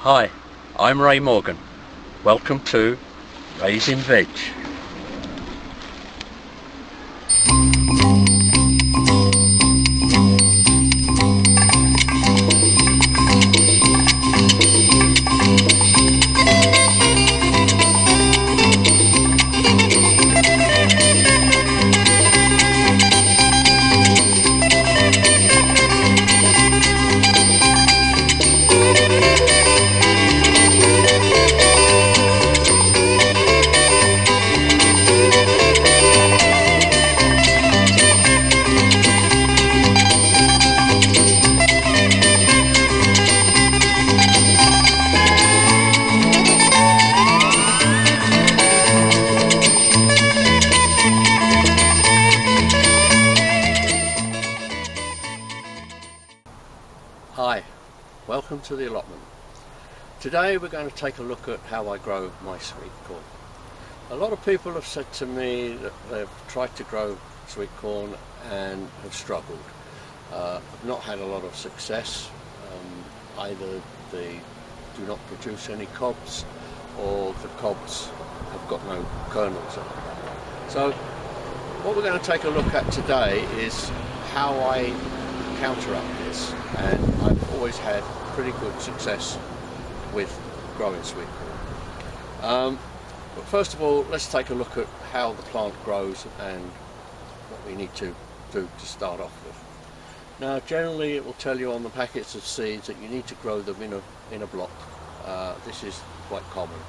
Hi, I'm Ray Morgan. Welcome to Raising Veg. Hi, welcome to the allotment. Today we're going to take a look at how I grow my sweet corn. A lot of people have said to me that they've tried to grow sweet corn and have struggled. Have not had a lot of success. Either they do not produce any cobs or the cobs have got no kernels in them. So what we're going to take a look at today is how I counteract this, and I've always had pretty good success with growing sweet corn. But first of all, let's take a look at how the plant grows and what we need to do to start off with. Now generally it will tell you on the packets of seeds that you need to grow them in a block. This is quite common,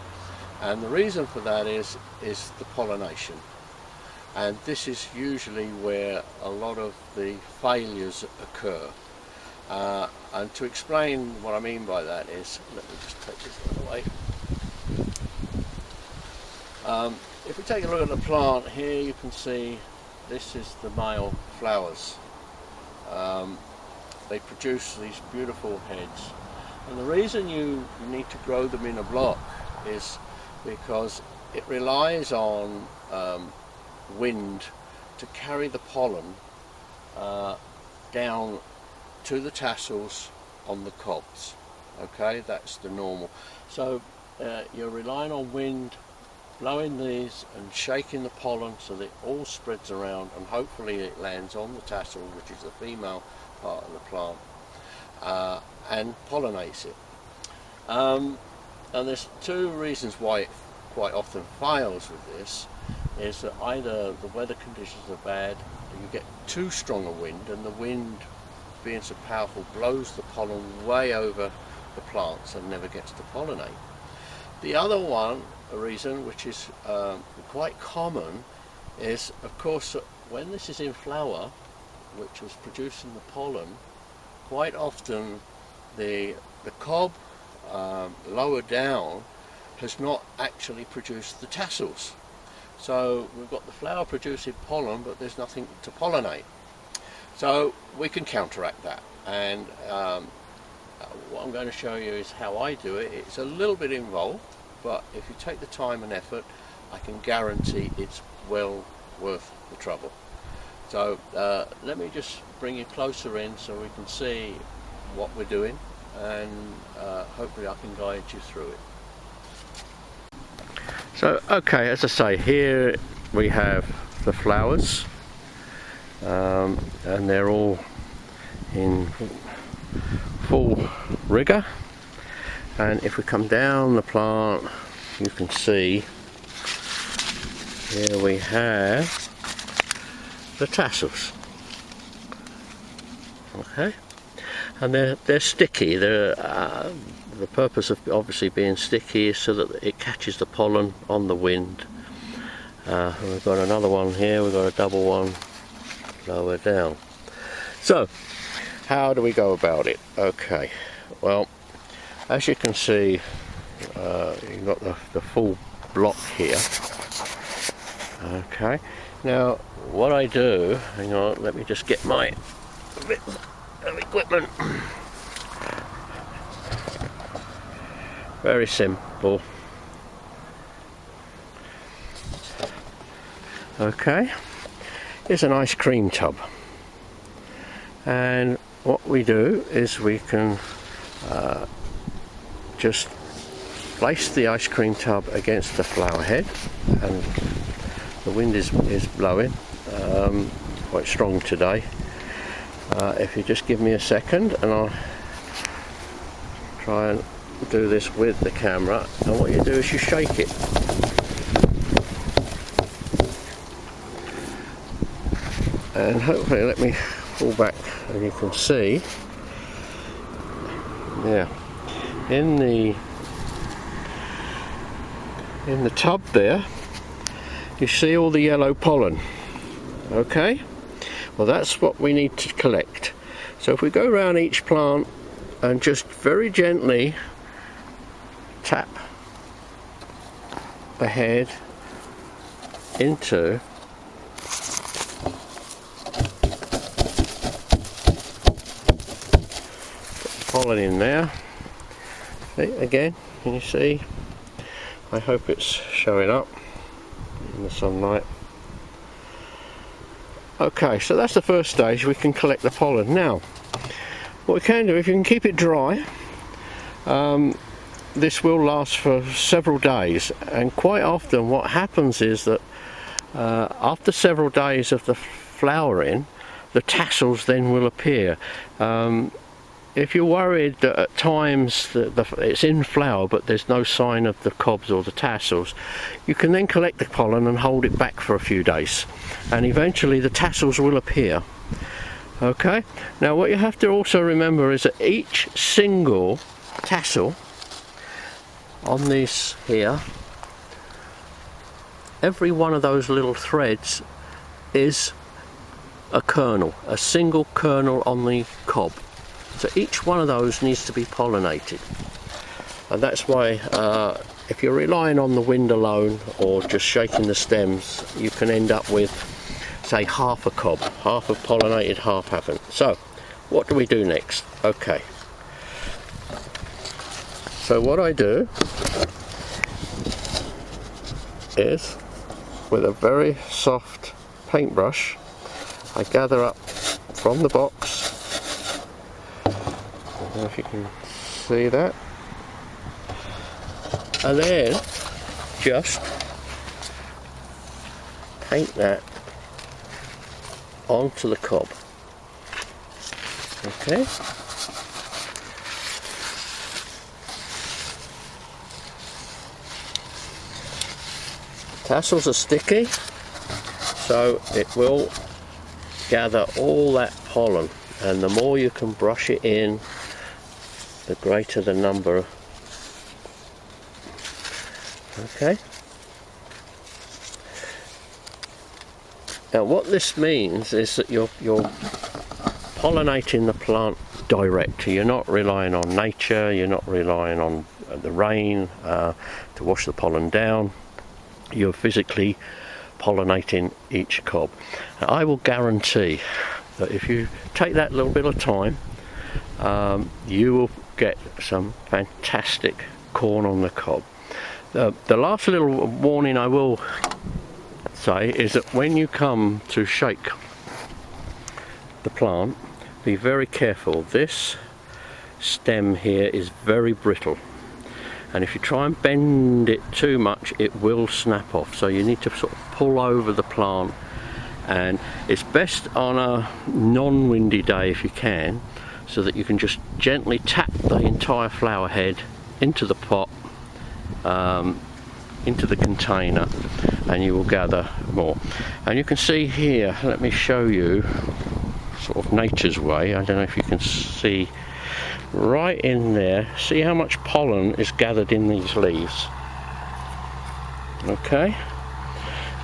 and the reason for that is the pollination. And this is usually where a lot of the failures occur. And to explain what I mean by that is, let me just take this out of the way. If we take a look at the plant here, you can see this is the male flowers. They produce these beautiful heads. And the reason you need to grow them in a block is because it relies on wind to carry the pollen down to the tassels on the cobs. Okay, that's the normal. So you're relying on wind blowing these and shaking the pollen so that it all spreads around, and hopefully it lands on the tassel, which is the female part of the plant, and pollinates it. And there's two reasons why it quite often fails with this. Is that either the weather conditions are bad, and you get too strong a wind, and the wind being so powerful blows the pollen way over the plants and never gets to pollinate. The other one, a reason which is quite common, is of course when this is in flower, which was producing the pollen, quite often the cob lower down has not actually produced the tassels. So we've got the flower producing pollen, but there's nothing to pollinate. So we can counteract that, and what I'm going to show you is how I do it. It's a little bit involved, but if you take the time and effort, I can guarantee it's well worth the trouble. So let me just bring you closer in so we can see what we're doing, and hopefully I can guide you through it. So okay, as I say, here we have the flowers, and they're all in full rigour, and if we come down the plant you can see here we have the tassels. Okay, and they're sticky. The purpose of obviously being sticky is so that it catches the pollen on the wind. We've got another one here, we've got a double one lower down. So how do we go about it? Okay, well, as you can see, you've got the full block here. Okay, now what I do, hang on, let me just get my bit of equipment. Very simple. Okay, here's an ice cream tub, and what we do is we can just place the ice cream tub against the flower head, and the wind is blowing quite strong today. If you just give me a second, and I'll try and do this with the camera, and what you do is you shake it. And hopefully, let me pull back and you can see, yeah, in the tub there, you see all the yellow pollen. Okay, well, that's what we need to collect. So if we go around each plant and just very gently tap the head into pollen in there. See, again, can you see? I hope it's showing up in the sunlight. Okay, so that's the first stage. We can collect the pollen. Now, what we can do, if you can keep it dry, this will last for several days, and quite often what happens is that after several days of the flowering, the tassels then will appear. If you're worried that at times it's in flower but there's no sign of the cobs or the tassels, you can then collect the pollen and hold it back for a few days, and eventually the tassels will appear. Okay, now what you have to also remember is that each single tassel on this here, every one of those little threads is a kernel, a single kernel on the cob. So each one of those needs to be pollinated, and that's why if you're relying on the wind alone or just shaking the stems, you can end up with, say, half a cob, half have pollinated, half haven't. So what do we do next? Okay, so what I do is, with a very soft paintbrush, I gather up from the box. I don't know if you can see that, and then just paint that onto the cob. Okay, tassels are sticky, so it will gather all that pollen, and the more you can brush it in, the greater the number. Okay. Now what this means is that you're pollinating the plant direct. You're not relying on nature, you're not relying on the rain to wash the pollen down. You're physically pollinating each cob. Now, I will guarantee that if you take that little bit of time, you will get some fantastic corn on the cob. The last little warning I will say is that when you come to shake the plant, be very careful. This stem here is very brittle, and if you try and bend it too much, it will snap off. So you need to sort of pull over the plant, and it's best on a non-windy day if you can, so that you can just gently tap the entire flower head into the pot, into the container, and you will gather more. And you can see here, let me show you sort of nature's way. I don't know if you can see right in there, see how much pollen is gathered in these leaves. Okay,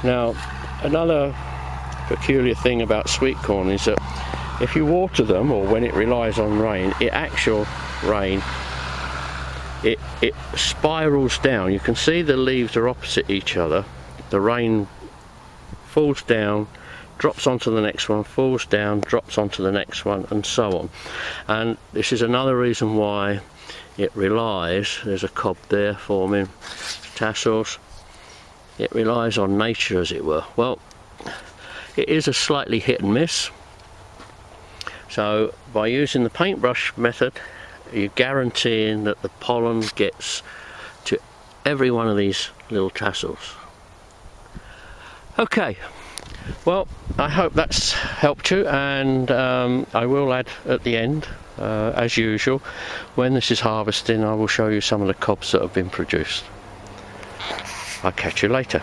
now another peculiar thing about sweet corn is that if you water them, or when it relies on rain, it spirals down. You can see the leaves are opposite each other. The rain falls down, drops onto the next one, falls down, drops onto the next one, and so on. And this is another reason why it relies, there's a cob there forming tassels, it relies on nature, as it were. Well, it is a slightly hit and miss. So by using the paintbrush method you're guaranteeing that the pollen gets to every one of these little tassels. Okay, well, I hope that's helped you, and I will add at the end, as usual, when this is harvesting, I will show you some of the cobs that have been produced. I'll catch you later.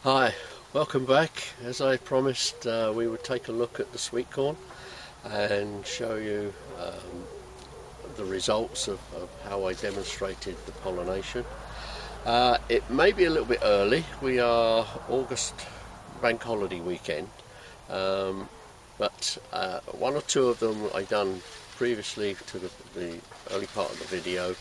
Hi, welcome back. As I promised, we would take a look at the sweetcorn and show you the results of how I demonstrated the pollination. It may be a little bit early. We are August bank holiday weekend, but one or two of them I done previously to the early part of the video.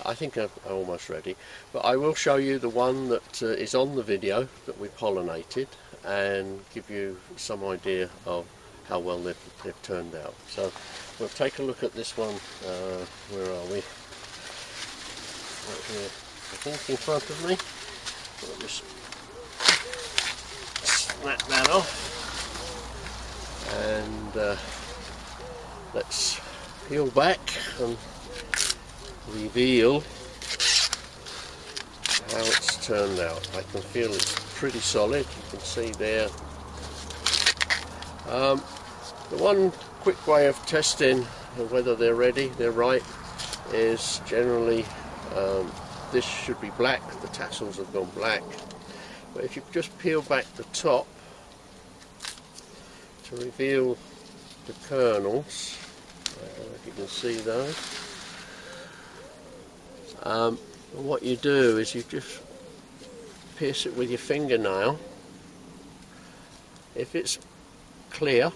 I think I'm almost ready, but I will show you the one that is on the video that we pollinated and give you some idea of how well they've turned out. So we'll take a look at this one. Where are we? Right here, I think, in front of me. I'll just snap that off, and let's peel back and reveal how it's turned out. I can feel it's pretty solid. You can see there. The one quick way of testing whether they're ready, they're ripe, is generally this should be black. The tassels have gone black, but if you just peel back the top to reveal the kernels, I don't know if you can see those. What you do is you just pierce it with your fingernail. If it's clear,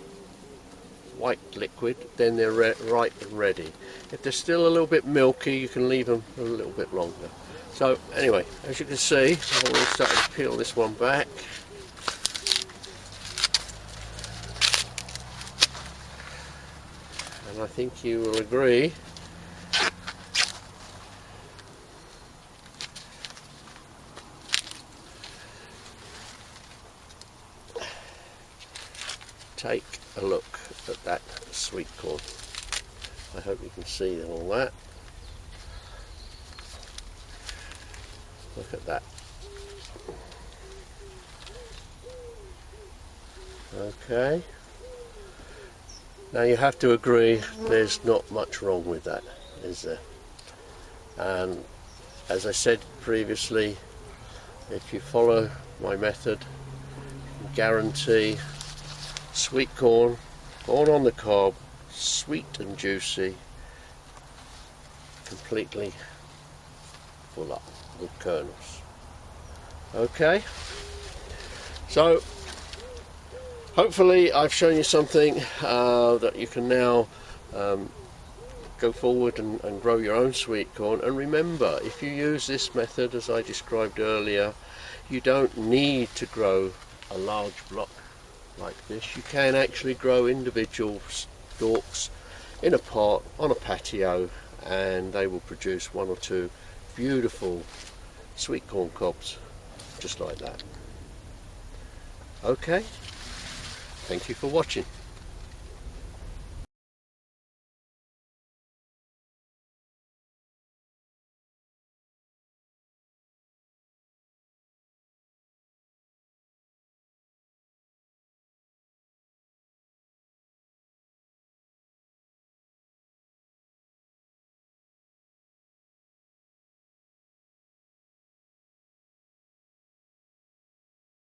white liquid, then they're ripe and ready. If they're still a little bit milky, you can leave them a little bit longer. So anyway, as you can see, I've already started to peel this one back. And I think you will agree take a look at that sweetcorn. I hope you can see all that. Look at that. Okay. Now you have to agree there's not much wrong with that, is there? And as I said previously, if you follow my method, guarantee sweet corn, corn on the cob, sweet and juicy, completely full up with kernels. Okay, so hopefully I've shown you something that you can now go forward and grow your own sweet corn. And remember, if you use this method as I described earlier, you don't need to grow a large block like this. You can actually grow individual stalks in a pot on a patio, and they will produce one or two beautiful sweet corn cobs just like that. Okay, thank you for watching.